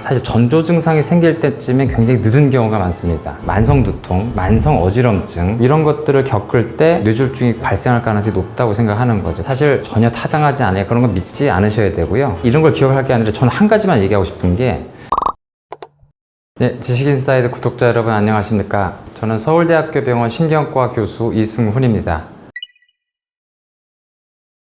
사실 전조 증상이 생길 때쯤에 굉장히 늦은 경우가 많습니다. 만성 두통, 만성 어지럼증 이런 것들을 겪을 때 뇌졸중이 발생할 가능성이 높다고 생각하는 거죠. 사실 전혀 타당하지 않아요. 그런 거 믿지 않으셔야 되고요. 이런 걸 기억할 게 아니라 저는 한 가지만 얘기하고 싶은 게 네, 지식인사이드 구독자 여러분 안녕하십니까? 저는 서울대학교 병원 신경과 교수 이승훈입니다.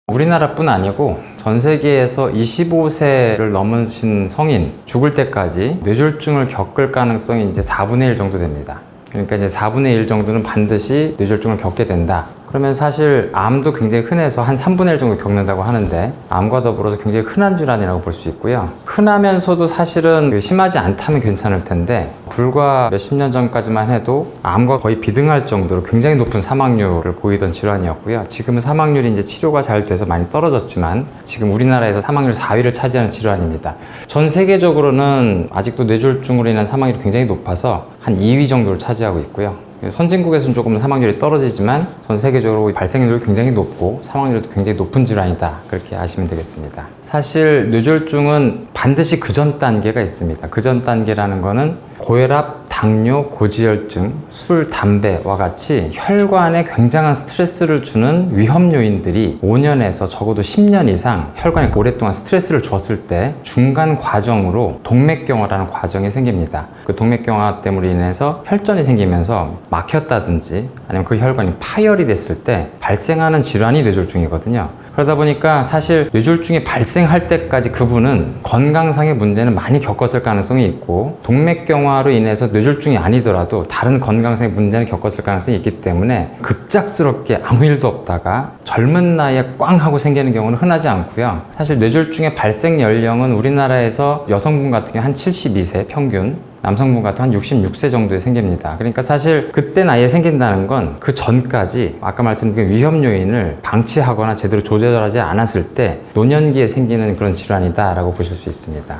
우리나라뿐 아니고 전 세계에서 25세를 넘으신 성인 죽을 때까지 뇌졸중을 겪을 가능성이 이제 4분의 1 정도 됩니다. 그러니까 이제 4분의 1 정도는 반드시 뇌졸중을 겪게 된다. 그러면 사실 암도 굉장히 흔해서 한 3분의 1 정도 겪는다고 하는데 암과 더불어서 굉장히 흔한 질환이라고 볼 수 있고요. 흔하면서도 사실은 심하지 않다면 괜찮을 텐데 불과 몇십 년 전까지만 해도 암과 거의 비등할 정도로 굉장히 높은 사망률을 보이던 질환이었고요. 지금은 사망률이 이제 치료가 잘 돼서 많이 떨어졌지만 지금 우리나라에서 사망률 4위를 차지하는 질환입니다. 전 세계적으로는 아직도 뇌졸중으로 인한 사망률이 굉장히 높아서 한 2위 정도를 차지하고 있고요. 선진국에서는 조금 사망률이 떨어지지만 전 세계적으로 발생률이 굉장히 높고 사망률도 굉장히 높은 질환이다. 그렇게 아시면 되겠습니다. 사실 뇌졸중은 반드시 그 전 단계가 있습니다. 그 전 단계라는 거는 고혈압, 당뇨, 고지혈증, 술, 담배와 같이 혈관에 굉장한 스트레스를 주는 위험 요인들이 5년에서 적어도 10년 이상 혈관에 오랫동안 스트레스를 줬을 때 중간 과정으로 동맥경화라는 과정이 생깁니다. 그 동맥경화 때문에 인해서 혈전이 생기면서 막혔다든지 아니면 그 혈관이 파열이 됐을 때 발생하는 질환이 뇌졸중이거든요. 그러다 보니까 사실 뇌졸중이 발생할 때까지 그분은 건강상의 문제는 많이 겪었을 가능성이 있고 동맥경화로 인해서 뇌졸중이 아니더라도 다른 건강상의 문제는 겪었을 가능성이 있기 때문에 급작스럽게 아무 일도 없다가 젊은 나이에 꽝 하고 생기는 경우는 흔하지 않고요. 사실 뇌졸중의 발생 연령은 우리나라에서 여성분 같은 경우 한 72세 평균, 남성분 같은 한 66세 정도에 생깁니다. 그러니까 사실 그때 나이에 생긴다는 건 그 전까지 아까 말씀드린 위험 요인을 방치하거나 제대로 조절하지 않았을 때 노년기에 생기는 그런 질환이다라고 보실 수 있습니다.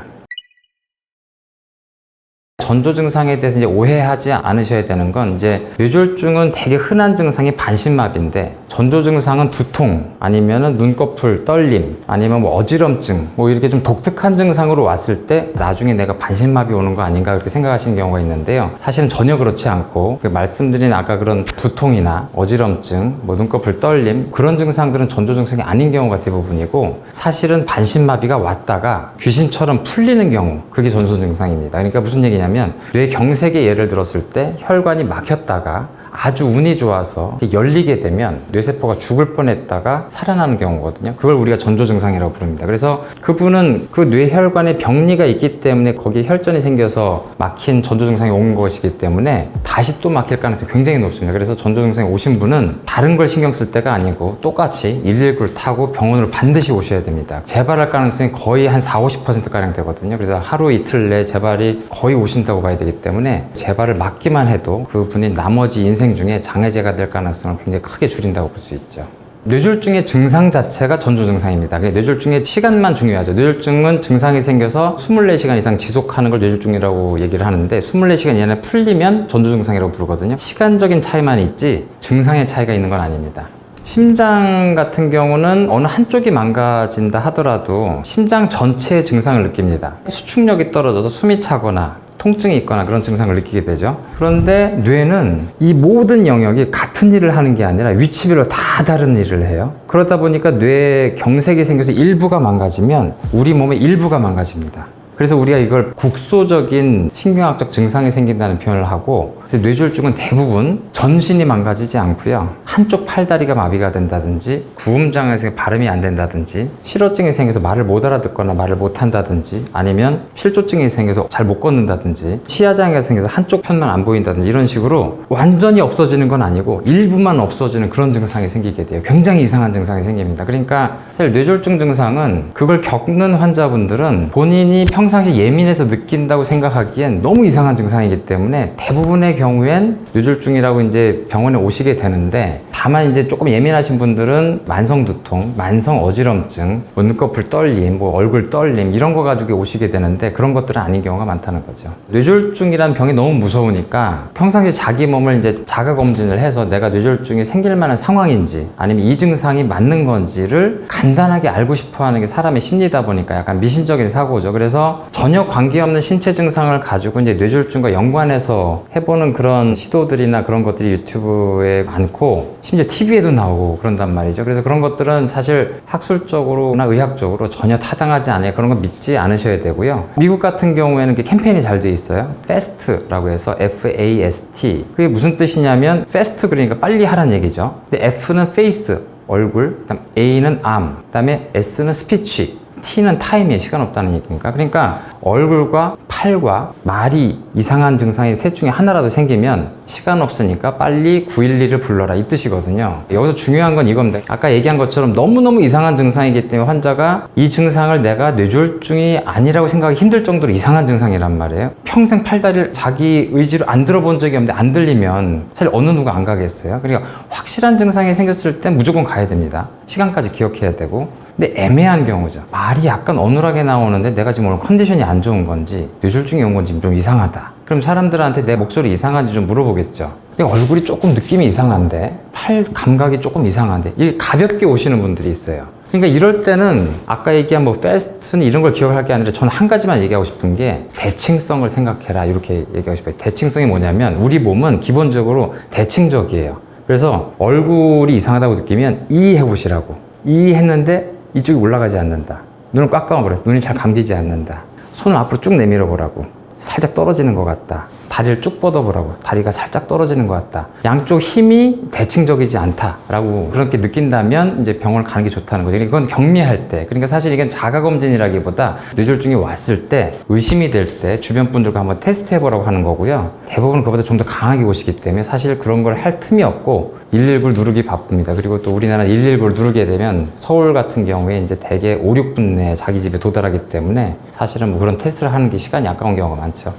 전조 증상에 대해서 이제 오해하지 않으셔야 되는 건 이제 뇌졸중은 되게 흔한 증상이 반신마비인데 전조 증상은 두통 아니면은 눈꺼풀 떨림 아니면 뭐 어지럼증 뭐 이렇게 좀 독특한 증상으로 왔을 때 나중에 내가 반신마비 오는 거 아닌가 그렇게 생각하시는 경우가 있는데요. 사실은 전혀 그렇지 않고 말씀드린 아까 그런 두통이나 어지럼증 뭐 눈꺼풀 떨림 그런 증상들은 전조 증상이 아닌 경우가 대부분이고 사실은 반신마비가 왔다가 귀신처럼 풀리는 경우 그게 전조 증상입니다. 그러니까 무슨 얘기냐면 뇌경색의 예를 들었을 때 혈관이 막혔다가 아주 운이 좋아서 열리게 되면 뇌세포가 죽을 뻔했다가 살아나는 경우거든요. 그걸 우리가 전조 증상이라고 부릅니다. 그래서 그분은 그 뇌혈관에 병리가 있기 때문에 거기에 혈전이 생겨서 막힌 전조 증상이 온 것이기 때문에 다시 또 막힐 가능성이 굉장히 높습니다. 그래서 전조 증상이 오신 분은 다른 걸 신경 쓸 때가 아니고 똑같이 119를 타고 병원으로 반드시 오셔야 됩니다. 재발할 가능성이 거의 한 40~50%가량 되거든요. 그래서 하루 이틀 내에 재발이 거의 오신다고 봐야 되기 때문에 재발을 막기만 해도 그분이 나머지 인생 중에 장애제가 될 가능성을 굉장히 크게 줄인다고 볼 수 있죠. 뇌졸중의 증상 자체가 전조 증상입니다. 뇌졸중의 시간만 중요하죠. 뇌졸중은 증상이 생겨서 24시간 이상 지속하는 걸 뇌졸중이라고 얘기를 하는데 24시간 이내에 풀리면 전조 증상이라고 부르거든요. 시간적인 차이만 있지 증상의 차이가 있는 건 아닙니다. 심장 같은 경우는 어느 한쪽이 망가진다 하더라도 심장 전체의 증상을 느낍니다. 수축력이 떨어져서 숨이 차거나 통증이 있거나 그런 증상을 느끼게 되죠. 그런데 뇌는 이 모든 영역이 같은 일을 하는 게 아니라 위치별로 다 다른 일을 해요. 그러다 보니까 뇌에 경색이 생겨서 일부가 망가지면 우리 몸의 일부가 망가집니다. 그래서 우리가 이걸 국소적인 신경학적 증상이 생긴다는 표현을 하고 뇌졸중은 대부분 전신이 망가지지 않고요. 한쪽 팔다리가 마비가 된다든지 구음장애에서 발음이 안 된다든지 실어증이 생겨서 말을 못 알아듣거나 말을 못 한다든지 아니면 실조증이 생겨서 잘 못 걷는다든지 시야장애가 생겨서 한쪽 편만 안 보인다든지 이런 식으로 완전히 없어지는 건 아니고 일부만 없어지는 그런 증상이 생기게 돼요. 굉장히 이상한 증상이 생깁니다. 그러니까 사실 뇌졸중 증상은 그걸 겪는 환자분들은 본인이 평상시에 예민해서 느낀다고 생각하기엔 너무 이상한 증상이기 때문에 대부분의 경우엔 뇌졸중이라고 이제 병원에 오시게 되는데, 다만 이제 조금 예민하신 분들은 만성 두통, 만성 어지럼증, 눈꺼풀 떨림, 얼굴 떨림 이런 거 가지고 오시게 되는데, 그런 것들은 아닌 경우가 많다는 거죠. 뇌졸중이라는 병이 너무 무서우니까 평상시 자기 몸을 이제 자가 검진을 해서 내가 뇌졸중이 생길 만한 상황인지 아니면 이 증상이 맞는 건지를 간단하게 알고 싶어 하는 게 사람의 심리다 보니까 약간 미신적인 사고죠. 그래서 전혀 관계없는 신체 증상을 가지고 이제 뇌졸중과 연관해서 해보는 그런 시도들이나 그런 것들이 유튜브에 많고, 심지어 TV에도 나오고 그런단 말이죠. 그래서 그런 것들은 사실 학술적으로나 의학적으로 전혀 타당하지 않아요. 그런 거 믿지 않으셔야 되고요. 미국 같은 경우에는 캠페인이 잘 돼 있어요. FAST라고 해서 FAST. 그게 무슨 뜻이냐면 fast 그러니까 빨리 하라는 얘기죠. 근데 F는 face, 얼굴, 그다음 A는 arm, 그다음에 S는 speech, T는 타임이에요. 시간 없다는 얘기니까. 그러니까 얼굴과 팔과 말이 이상한 증상이 셋 중에 하나라도 생기면 시간 없으니까 빨리 911을 불러라 이 뜻이거든요. 여기서 중요한 건 이겁니다. 아까 얘기한 것처럼 너무너무 이상한 증상이기 때문에 환자가 이 증상을 내가 뇌졸중이 아니라고 생각하기 힘들 정도로 이상한 증상이란 말이에요. 평생 팔다리를 자기 의지로 안 들어본 적이 없는데 안 들리면 사실 어느 누가 안 가겠어요. 그러니까 확실한 증상이 생겼을 땐 무조건 가야 됩니다. 시간까지 기억해야 되고. 근데 애매한 경우죠. 말이 약간 어눌하게 나오는데 내가 지금 오늘 컨디션이 안 좋은 건지 뇌졸중이 온 건지 좀 이상하다. 그럼 사람들한테 내 목소리 이상한지 좀 물어보겠죠. 근데 얼굴이 조금 느낌이 이상한데, 팔 감각이 조금 이상한데, 이게 가볍게 오시는 분들이 있어요. 그러니까 이럴 때는 아까 얘기한 패스트는 이런 걸 기억할 게 아니라 저는 한 가지만 얘기하고 싶은 게 대칭성을 생각해라 이렇게 얘기하고 싶어요. 대칭성이 뭐냐면 우리 몸은 기본적으로 대칭적이에요. 그래서 얼굴이 이상하다고 느끼면 이 해보시라고. 이 했는데 이쪽이 올라가지 않는다. 눈을 꽉 감아버려. 눈이 잘 감기지 않는다. 손을 앞으로 쭉 내밀어 보라고. 살짝 떨어지는 것 같다. 다리를 쭉 뻗어보라고. 다리가 살짝 떨어지는 것 같다. 양쪽 힘이 대칭적이지 않다라고 그렇게 느낀다면 이제 병원을 가는 게 좋다는 거죠. 이건 경미할 때. 그러니까 사실 이건 자가검진이라기보다 뇌졸중이 왔을 때, 의심이 될 때 주변 분들과 한번 테스트 해보라고 하는 거고요. 대부분 그보다 좀 더 강하게 오시기 때문에 사실 그런 걸 할 틈이 없고 119를 누르기 바쁩니다. 그리고 또 우리나라는 119를 누르게 되면 서울 같은 경우에 이제 대개 5, 6분 내에 자기 집에 도달하기 때문에 사실은 그런 테스트를 하는 게 시간이 아까운 경우가 많죠.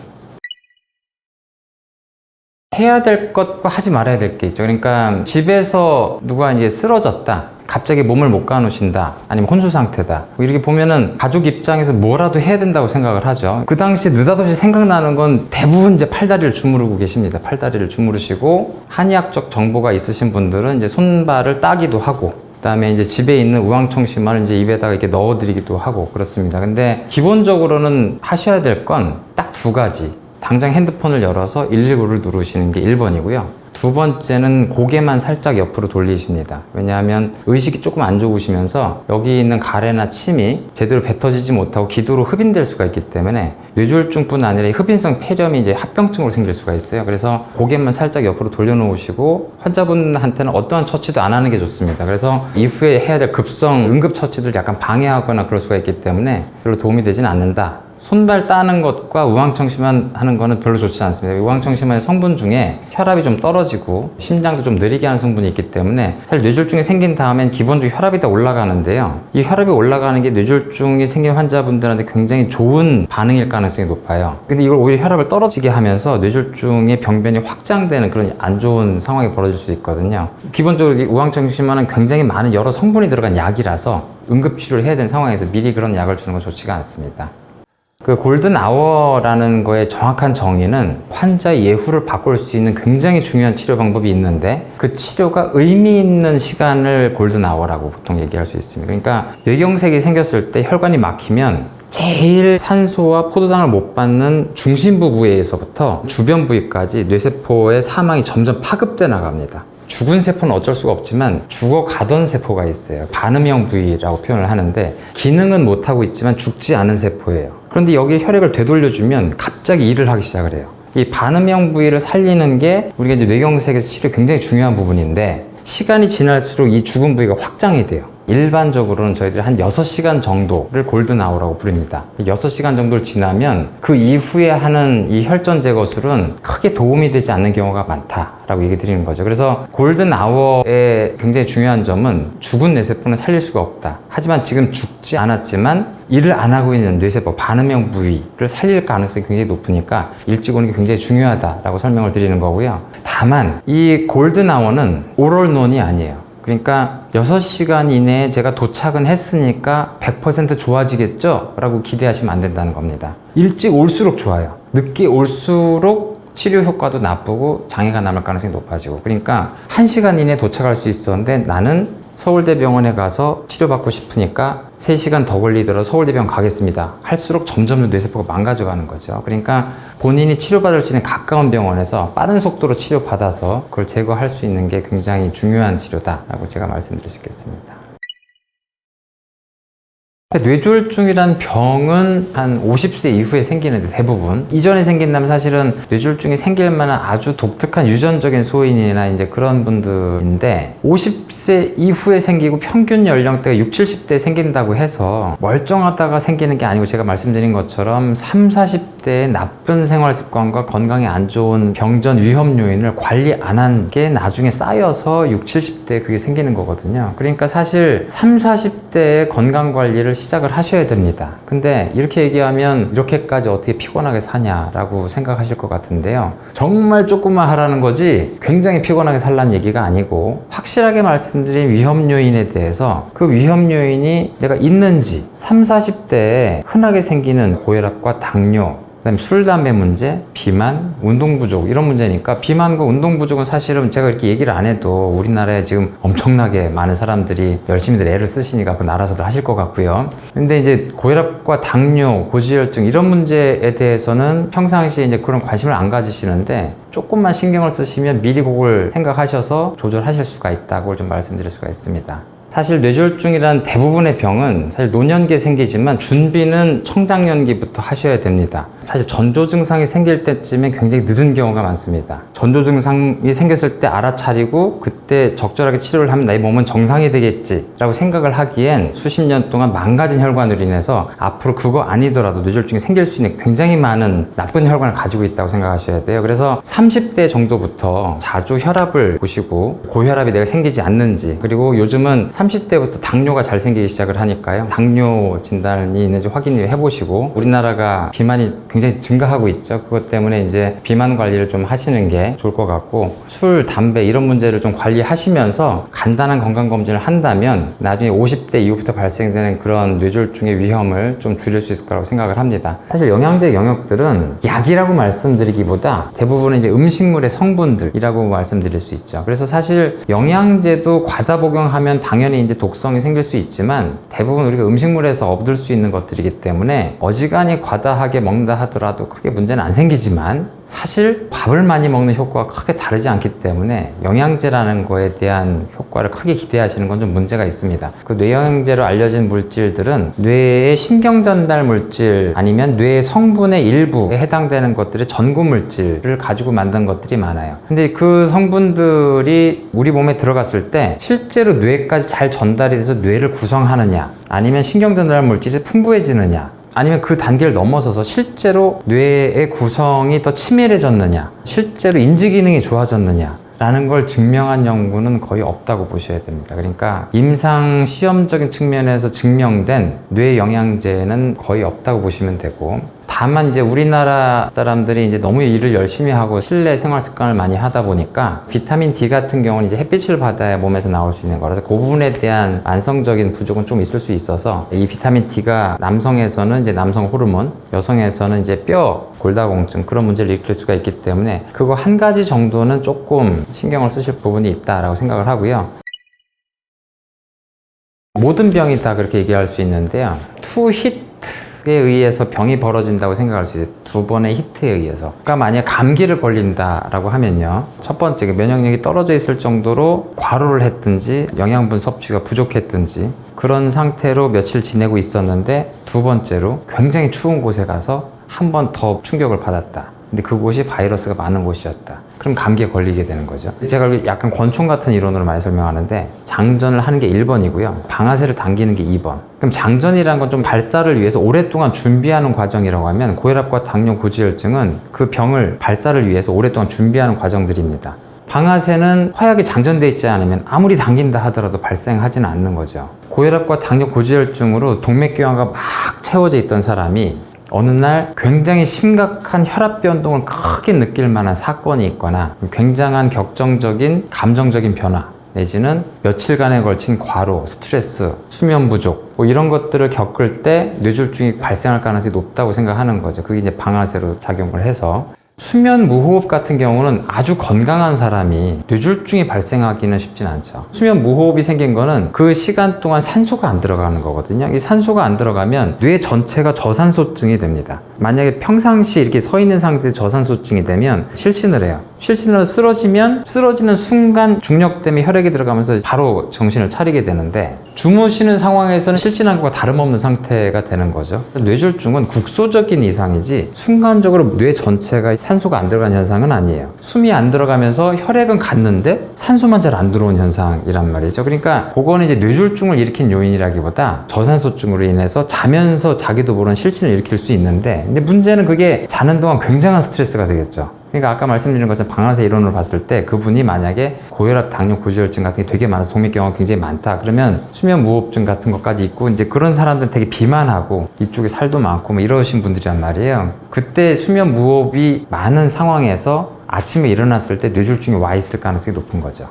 해야 될 것과 하지 말아야 될 게 있죠. 그러니까 집에서 누가 이제 쓰러졌다. 갑자기 몸을 못 가누신다. 아니면 혼수 상태다. 이렇게 보면은 가족 입장에서 뭐라도 해야 된다고 생각을 하죠. 그 당시 느닷없이 생각나는 건 대부분 이제 팔다리를 주무르고 계십니다. 팔다리를 주무르시고 한의학적 정보가 있으신 분들은 이제 손발을 따기도 하고 그다음에 이제 집에 있는 우황청심환을 이제 입에다가 이렇게 넣어드리기도 하고 그렇습니다. 근데 기본적으로는 하셔야 될 건 딱 두 가지. 당장 핸드폰을 열어서 119를 누르시는 게 1번이고요. 두 번째는 고개만 살짝 옆으로 돌리십니다. 왜냐하면 의식이 조금 안 좋으시면서 여기 있는 가래나 침이 제대로 뱉어지지 못하고 기도로 흡인될 수가 있기 때문에 뇌졸중뿐 아니라 흡인성 폐렴이 이제 합병증으로 생길 수가 있어요. 그래서 고개만 살짝 옆으로 돌려놓으시고 환자분한테는 어떠한 처치도 안 하는 게 좋습니다. 그래서 이후에 해야 될 급성 응급 처치들 약간 방해하거나 그럴 수가 있기 때문에 별로 도움이 되지는 않는다. 손발 따는 것과 우황청심환 하는 거는 별로 좋지 않습니다. 우황청심환의 성분 중에 혈압이 좀 떨어지고 심장도 좀 느리게 하는 성분이 있기 때문에 사실 뇌졸중이 생긴 다음엔 기본적으로 혈압이 다 올라가는데요. 이 혈압이 올라가는 게 뇌졸중이 생긴 환자분들한테 굉장히 좋은 반응일 가능성이 높아요. 근데 이걸 오히려 혈압을 떨어지게 하면서 뇌졸중의 병변이 확장되는 그런 안 좋은 상황이 벌어질 수 있거든요. 기본적으로 이 우황청심환은 굉장히 많은 여러 성분이 들어간 약이라서 응급치료를 해야 되는 상황에서 미리 그런 약을 주는 건 좋지가 않습니다. 그 골든 아워라는 거의 정확한 정의는 환자의 예후를 바꿀 수 있는 굉장히 중요한 치료 방법이 있는데 그 치료가 의미 있는 시간을 골든 아워라고 보통 얘기할 수 있습니다. 그러니까 뇌경색이 생겼을 때 혈관이 막히면 제일 산소와 포도당을 못 받는 중심부 부위에서부터 주변 부위까지 뇌세포의 사망이 점점 파급돼 나갑니다. 죽은 세포는 어쩔 수가 없지만 죽어가던 세포가 있어요. 반음형 부위라고 표현을 하는데 기능은 못하고 있지만 죽지 않은 세포예요. 그런데 여기에 혈액을 되돌려주면 갑자기 일을 하기 시작을 해요. 이 반음형 부위를 살리는 게 우리가 이제 뇌경색에서 치료 굉장히 중요한 부분인데 시간이 지날수록 이 죽은 부위가 확장이 돼요. 일반적으로는 저희들이 한 6시간 정도를 골든아워라고 부릅니다. 6시간 정도를 지나면 그 이후에 하는 이 혈전 제거술은 크게 도움이 되지 않는 경우가 많다라고 얘기 드리는 거죠. 그래서 골든아워의 굉장히 중요한 점은 죽은 뇌세포는 살릴 수가 없다. 하지만 지금 죽지 않았지만 일을 안 하고 있는 뇌세포, 반응형 부위를 살릴 가능성이 굉장히 높으니까 일찍 오는 게 굉장히 중요하다라고 설명을 드리는 거고요. 다만 이 골든아워는 오롤논이 아니에요. 그러니까 6시간 이내에 제가 도착은 했으니까 100% 좋아지겠죠? 라고 기대하시면 안 된다는 겁니다. 일찍 올수록 좋아요. 늦게 올수록 치료 효과도 나쁘고 장애가 남을 가능성이 높아지고, 그러니까 1시간 이내에 도착할 수 있었는데 나는 서울대병원에 가서 치료받고 싶으니까 3시간 더 걸리더라도 서울대병원 가겠습니다. 할수록 점점 뇌세포가 망가져가는 거죠. 그러니까 본인이 치료받을 수 있는 가까운 병원에서 빠른 속도로 치료받아서 그걸 제거할 수 있는 게 굉장히 중요한 치료다라고 제가 말씀드릴 수 있겠습니다. 뇌졸중이란 병은 한 50세 이후에 생기는데 대부분 이전에 생긴다면 사실은 뇌졸중이 생길 만한 아주 독특한 유전적인 소인이나 이제 그런 분들인데 50세 이후에 생기고 평균 연령대가 60, 70대에 생긴다고 해서 멀쩡하다가 생기는 게 아니고 제가 말씀드린 것처럼 30, 40대의 나쁜 생활 습관과 건강에 안 좋은 병전 위험 요인을 관리 안 한 게 나중에 쌓여서 60, 70대에 그게 생기는 거거든요. 그러니까 사실 30, 40대의 건강 관리를 시작을 하셔야 됩니다. 근데 이렇게 얘기하면 이렇게까지 어떻게 피곤하게 사냐라고 생각하실 것 같은데요. 정말 조금만 하라는 거지 굉장히 피곤하게 살라는 얘기가 아니고, 확실하게 말씀드린 위험 요인에 대해서 그 위험 요인이 내가 있는지, 30, 40대에 흔하게 생기는 고혈압과 당뇨, 그다음에 술, 담배 문제, 비만, 운동 부족 이런 문제니까, 비만과 운동 부족은 사실은 제가 이렇게 얘기를 안 해도 우리나라에 지금 엄청나게 많은 사람들이 열심히들 애를 쓰시니까 그건 알아서들 하실 것 같고요. 근데 이제 고혈압과 당뇨, 고지혈증 이런 문제에 대해서는 평상시에 이제 그런 관심을 안 가지시는데, 조금만 신경을 쓰시면 미리 그걸 생각하셔서 조절하실 수가 있다고 좀 말씀드릴 수가 있습니다. 사실 뇌졸중이란 대부분의 병은 사실 노년기에 생기지만 준비는 청장년기부터 하셔야 됩니다. 사실 전조 증상이 생길 때쯤엔 굉장히 늦은 경우가 많습니다. 전조 증상이 생겼을 때 알아차리고 그때 적절하게 치료를 하면 나의 몸은 정상이 되겠지라고 생각을 하기엔 수십 년 동안 망가진 혈관으로 인해서 앞으로 그거 아니더라도 뇌졸중이 생길 수 있는 굉장히 많은 나쁜 혈관을 가지고 있다고 생각하셔야 돼요. 그래서 30대 정도부터 자주 혈압을 보시고 고혈압이 내가 생기지 않는지, 그리고 요즘은 30대부터 당뇨가 잘 생기기 시작을 하니까요. 당뇨 진단이 있는지 확인을 해보시고, 우리나라가 비만이 굉장히 증가하고 있죠. 그것 때문에 이제 비만 관리를 좀 하시는 게 좋을 것 같고, 술, 담배 이런 문제를 좀 관리하시면서 간단한 건강검진을 한다면 나중에 50대 이후부터 발생되는 그런 뇌졸중의 위험을 좀 줄일 수 있을 거라고 생각을 합니다. 사실 영양제 영역들은 약이라고 말씀드리기보다 대부분은 이제 음식물의 성분들이라고 말씀드릴 수 있죠. 그래서 사실 영양제도 과다 복용하면 당연히 이제 독성이 생길 수 있지만, 대부분 우리가 음식물에서 얻을 수 있는 것들이기 때문에 어지간히 과다하게 먹는다 하더라도 크게 문제는 안 생기지만, 사실 밥을 많이 먹는 효과가 크게 다르지 않기 때문에 영양제라는 거에 대한 효과를 크게 기대하시는 건 좀 문제가 있습니다. 그 뇌영양제로 알려진 물질들은 뇌의 신경전달 물질 아니면 뇌의 성분의 일부에 해당되는 것들의 전구 물질을 가지고 만든 것들이 많아요. 근데 그 성분들이 우리 몸에 들어갔을 때 실제로 뇌까지 잘 전달이 돼서 뇌를 구성하느냐, 아니면 신경전달 물질이 풍부해지느냐, 아니면 그 단계를 넘어서서 실제로 뇌의 구성이 더 치밀해졌느냐, 실제로 인지 기능이 좋아졌느냐 라는 걸 증명한 연구는 거의 없다고 보셔야 됩니다. 그러니까 임상 시험적인 측면에서 증명된 뇌 영양제는 거의 없다고 보시면 되고, 다만 이제 우리나라 사람들이 이제 너무 일을 열심히 하고 실내 생활 습관을 많이 하다 보니까 비타민 D 같은 경우는 이제 햇빛을 받아야 몸에서 나올 수 있는 거라서 그 부분에 대한 만성적인 부족은 좀 있을 수 있어서, 이 비타민 D가 남성에서는 이제 남성 호르몬, 여성에서는 이제 뼈 골다공증 그런 문제를 일으킬 수가 있기 때문에 그거 한 가지 정도는 조금 신경을 쓰실 부분이 있다라고 생각을 하고요. 모든 병이 다 그렇게 얘기할 수 있는데요. 투 히트에 의해서 병이 벌어진다고 생각할 수 있어요. 2번의 히트에 의해서. 그러니까 만약에 감기를 걸린다라고 하면요, 첫 번째 면역력이 떨어져 있을 정도로 과로를 했든지 영양분 섭취가 부족했든지 그런 상태로 며칠 지내고 있었는데, 두 번째로 굉장히 추운 곳에 가서 한 번 더 충격을 받았다. 근데 그곳이 바이러스가 많은 곳이었다. 그럼 감기에 걸리게 되는 거죠. 제가 약간 권총 같은 이론으로 많이 설명하는데 장전을 하는 게 1번이고요. 방아쇠를 당기는 게 2번. 그럼 장전이라는 건 좀 발사를 위해서 오랫동안 준비하는 과정이라고 하면 고혈압과 당뇨, 고지혈증은 그 병을 발사를 위해서 오랫동안 준비하는 과정들입니다. 방아쇠는 화약이 장전되어 있지 않으면 아무리 당긴다 하더라도 발생하지는 않는 거죠. 고혈압과 당뇨, 고지혈증으로 동맥경화가 막 채워져 있던 사람이 어느 날 굉장히 심각한 혈압 변동을 크게 느낄 만한 사건이 있거나 굉장한 격정적인 감정적인 변화 내지는 며칠간에 걸친 과로, 스트레스, 수면 부족 뭐 이런 것들을 겪을 때 뇌졸중이 발생할 가능성이 높다고 생각하는 거죠. 그게 이제 방아쇠로 작용을 해서 수면 무호흡 같은 경우는 아주 건강한 사람이 뇌졸중이 발생하기는 쉽진 않죠. 수면 무호흡이 생긴 거는 그 시간 동안 산소가 안 들어가는 거거든요. 이 산소가 안 들어가면 뇌 전체가 저산소증이 됩니다. 만약에 평상시 이렇게 서 있는 상태에서 저산소증이 되면 실신을 해요. 실신으로 쓰러지면 쓰러지는 순간 중력 때문에 혈액이 들어가면서 바로 정신을 차리게 되는데 주무시는 상황에서는 실신한 것과 다름없는 상태가 되는 거죠. 뇌졸중은 국소적인 이상이지 순간적으로 뇌 전체가 산소가 안 들어간 현상은 아니에요. 숨이 안 들어가면서 혈액은 갔는데 산소만 잘 안 들어온 현상이란 말이죠. 그러니까 그거는 이제 뇌졸중을 일으킨 요인이라기보다 저산소증으로 인해서 자면서 자기도 모르는 실신을 일으킬 수 있는데 근데 문제는 그게 자는 동안 굉장한 스트레스가 되겠죠. 그러니까 아까 말씀드린 것처럼 방아쇠 이론으로 봤을 때 그분이 만약에 고혈압, 당뇨, 고지혈증 같은 게 되게 많아서 동맥경화가 굉장히 많다. 그러면 수면 무호흡증 같은 것까지 있고 이제 그런 사람들은 되게 비만하고 이쪽에 살도 많고 뭐 이러신 분들이란 말이에요. 그때 수면 무호흡이 많은 상황에서 아침에 일어났을 때 뇌졸중이 와 있을 가능성이 높은 거죠.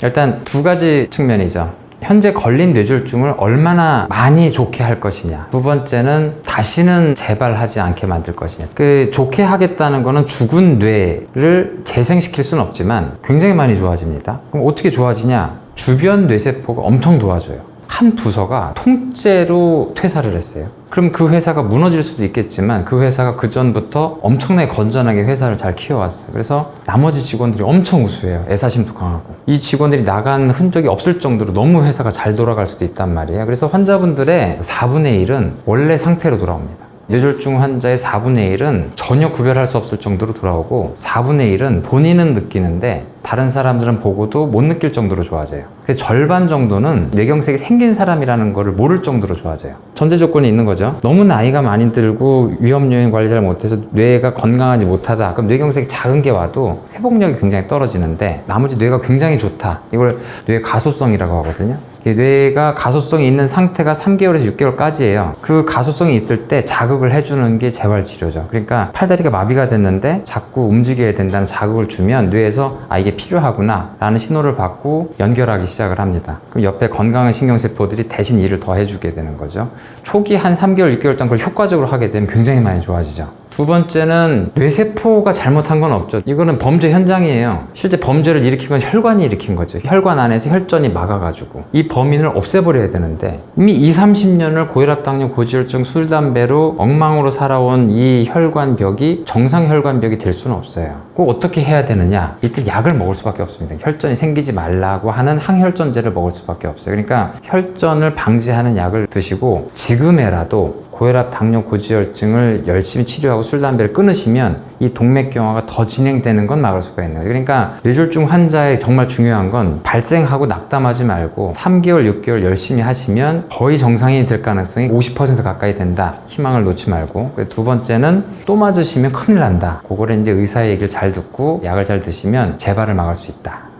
일단 두 가지 측면이죠. 현재 걸린 뇌졸중을 얼마나 많이 좋게 할 것이냐. 두 번째는 다시는 재발하지 않게 만들 것이냐. 그 좋게 하겠다는 거는 죽은 뇌를 재생시킬 수는 없지만 굉장히 많이 좋아집니다. 그럼 어떻게 좋아지냐? 주변 뇌세포가 엄청 도와줘요. 한 부서가 통째로 퇴사를 했어요. 그럼 그 회사가 무너질 수도 있겠지만 그 회사가 그 전부터 엄청나게 건전하게 회사를 잘 키워왔어요. 그래서 나머지 직원들이 엄청 우수해요. 애사심도 강하고. 이 직원들이 나간 흔적이 없을 정도로 너무 회사가 잘 돌아갈 수도 있단 말이에요. 그래서 환자분들의 4분의 1은 원래 상태로 돌아옵니다. 뇌졸중 환자의 4분의 1은 전혀 구별할 수 없을 정도로 돌아오고 4분의 1은 본인은 느끼는데 다른 사람들은 보고도 못 느낄 정도로 좋아져요. 그래서 절반 정도는 뇌경색이 생긴 사람이라는 거를 모를 정도로 좋아져요. 전제 조건이 있는 거죠. 너무 나이가 많이 들고 위험 요인 관리 잘 못해서 뇌가 건강하지 못하다. 그럼 뇌경색이 작은 게 와도 회복력이 굉장히 떨어지는데 나머지 뇌가 굉장히 좋다. 이걸 뇌 가소성이라고 하거든요. 뇌가 가소성이 있는 상태가 3개월에서 6개월까지예요. 그 가소성이 있을 때 자극을 해주는 게 재활치료죠. 그러니까 팔다리가 마비가 됐는데 자꾸 움직여야 된다는 자극을 주면 뇌에서 아 이게 필요하구나 라는 신호를 받고 연결하기 시작을 합니다. 그럼 옆에 건강한 신경세포들이 대신 일을 더 해주게 되는 거죠. 초기 한 3개월, 6개월 동안 그걸 효과적으로 하게 되면 굉장히 많이 좋아지죠. 두 번째는 뇌세포가 잘못한 건 없죠. 이거는 범죄 현장이에요. 실제 범죄를 일으킨 건 혈관이 일으킨 거죠. 혈관 안에서 혈전이 막아가지고 이 범인을 없애버려야 되는데 이미 20-30년을 고혈압, 당뇨, 고지혈증, 술, 담배로 엉망으로 살아온 이 혈관벽이 정상 혈관벽이 될 수는 없어요. 꼭 어떻게 해야 되느냐? 이때 약을 먹을 수밖에 없습니다. 혈전이 생기지 말라고 하는 항혈전제를 먹을 수밖에 없어요. 그러니까 혈전을 방지하는 약을 드시고 지금에라도 고혈압, 당뇨, 고지혈증을 열심히 치료하고 술, 담배를 끊으시면 이 동맥경화가 더 진행되는 건 막을 수가 있는 거예요. 그러니까 뇌졸중 환자의 정말 중요한 건 발생하고 낙담하지 말고 3개월, 6개월 열심히 하시면 거의 정상인이 될 가능성이 50% 가까이 된다. 희망을 놓지 말고. 두 번째는 또 맞으시면 큰일 난다. 그거를 이제 의사의 얘기를 잘 듣고 약을 잘 드시면 재발을 막을 수 있다.